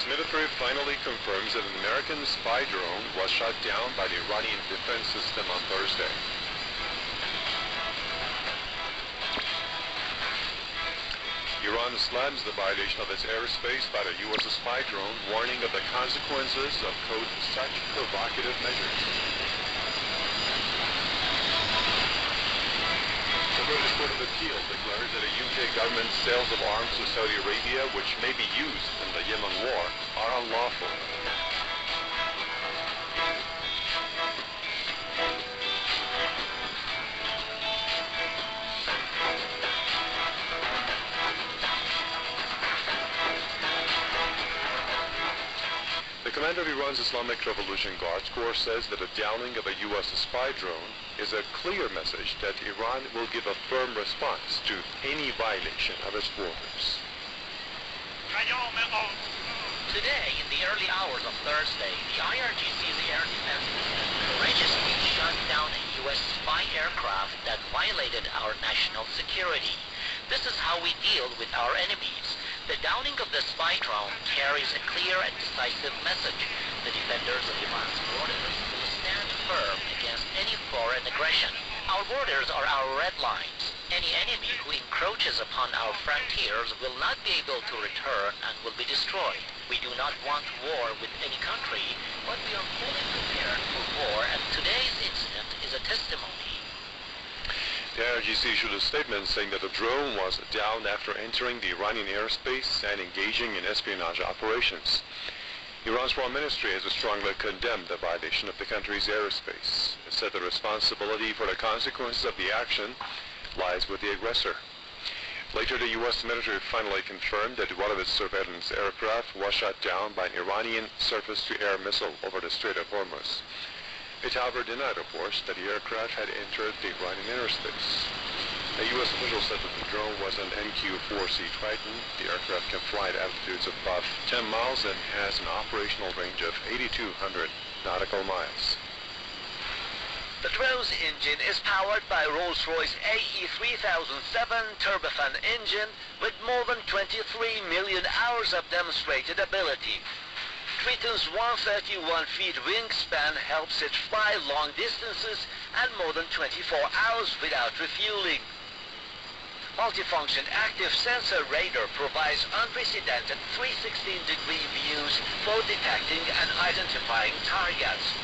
military finally confirms that an American spy drone was shot down by the Iranian defense system on Thursday. Iran slams the violation of its airspace by the U.S. spy drone, warning of the consequences of such provocative measures. The British Court of Appeal declared that the UK government's sales of arms to Saudi Arabia, which may be used in the Yemen war, are unlawful. The commander of Iran's Islamic Revolution Guards Corps says that the downing of a U.S. spy drone is a clear message that Iran will give a firm response to any violation of its borders. Today, in the early hours of Thursday, the IRGC's air defense system courageously shot down a U.S. spy aircraft that violated our national security. This is how we deal with our enemies. The downing of the spy drone carries a clear and decisive message. The defenders of Iran's borders will stand firm against any foreign aggression. Our borders are our red lines. Any enemy who encroaches upon our frontiers will not be able to return and will be destroyed. We do not want war with any country, but we are fully prepared for war, and today's incident is a testimony. The IRGC issued a statement saying that the drone was down after entering the Iranian airspace and engaging in espionage operations. Iran's foreign ministry has strongly condemned the violation of the country's airspace. It said the responsibility for the consequences of the action lies with the aggressor. Later, the U.S. military finally confirmed that one of its surveillance aircraft was shot down by an Iranian surface-to-air missile over the Strait of Hormuz. It, however, denied reports that the aircraft had entered the Iranian airspace. A U.S. official said that the drone was an MQ-4C Triton. The aircraft can fly at altitudes of about 10 miles and has an operational range of 8,200 nautical miles. The drone's engine is powered by Rolls-Royce AE3007 turbofan engine with more than 23 million hours of demonstrated ability. Triton's 131 feet wingspan helps it fly long distances and more than 24 hours without refueling. Multifunction active sensor radar provides unprecedented 316-degree views for detecting and identifying targets.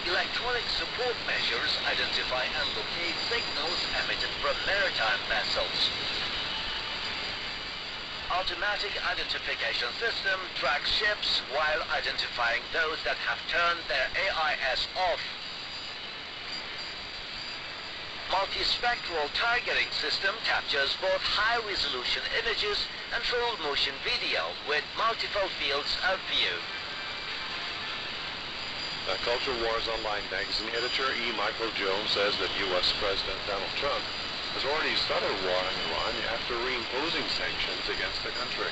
Electronic support measures identify and locate signals emitted from maritime vessels. Automatic identification system tracks ships while identifying those that have turned their AIS off. Multispectral targeting system captures both high-resolution images and full-motion video with multiple fields of view. The Culture Wars Online magazine editor E. Michael Jones says that U.S. President Donald Trump has already started a war on Iran after reimposing sanctions against the country.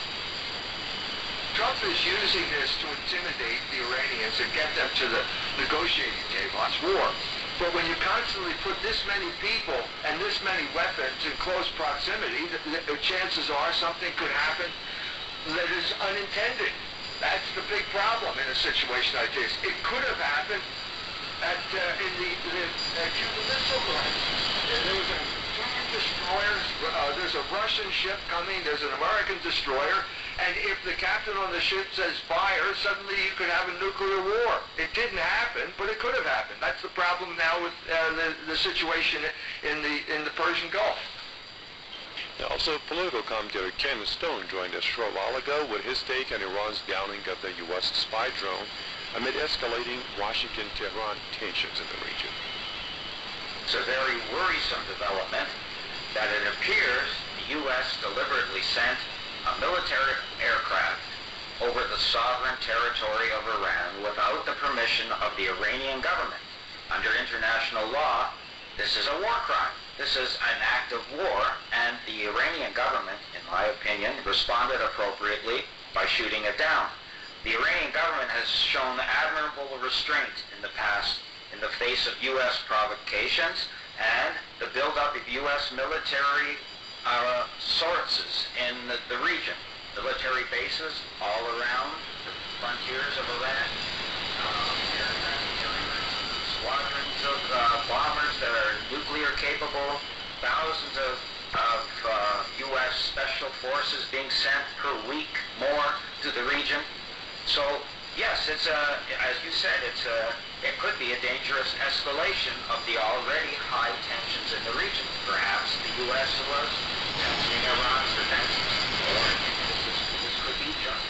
Trump is using this to intimidate the Iranians and get them to the negotiating table. It's war. But when you constantly put this many people and this many weapons in close proximity, the chances are something could happen that is unintended. That's the big problem in a situation like this. It could have happened in the Cuban Missile Crisis. There was two destroyers. There's a Russian ship coming. There's an American destroyer. And if the captain on the ship says fire, suddenly you could have a nuclear war. It didn't happen, but it could have happened. That's the problem now with the situation in the Persian Gulf. Also, political commentator Ken Stone joined us a short while ago with his take on Iran's downing of the U.S. spy drone amid escalating Washington-Tehran tensions in the region. It's a very worrisome development that it appears the U.S. deliberately sent a military aircraft over the sovereign territory of Iran without the permission of the Iranian government. Under international law, this is a war crime. This is an act of war, and the Iranian government, in my opinion, responded appropriately by shooting it down. The Iranian government has shown admirable restraint in the past in the face of U.S. provocations and the buildup of U.S. military sources in the region. military bases all around the frontiers of Iraq, aircraft carriers, squadrons of bombers that are nuclear capable, thousands of U.S. special forces being sent per week more to the region. So yes, it's as you said, it could be a dangerous escalation of the already high tensions in the region. Perhaps the U.S. was testing Iran's defenses, or this could be just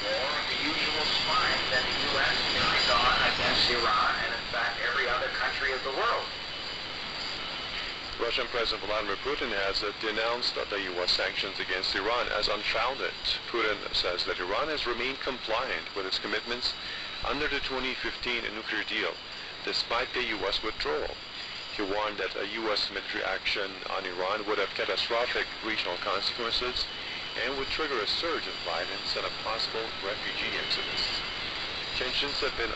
more of the usual spying that the U.S. carries on against Iran and in fact every other country of the world. Russian President Vladimir Putin has denounced the U.S. sanctions against Iran as unfounded. Putin says that Iran has remained compliant with its commitments under the 2015 nuclear deal, despite the U.S. withdrawal. He warned that a U.S. military action on Iran would have catastrophic regional consequences and would trigger a surge of violence and a possible refugee exodus. Tensions have been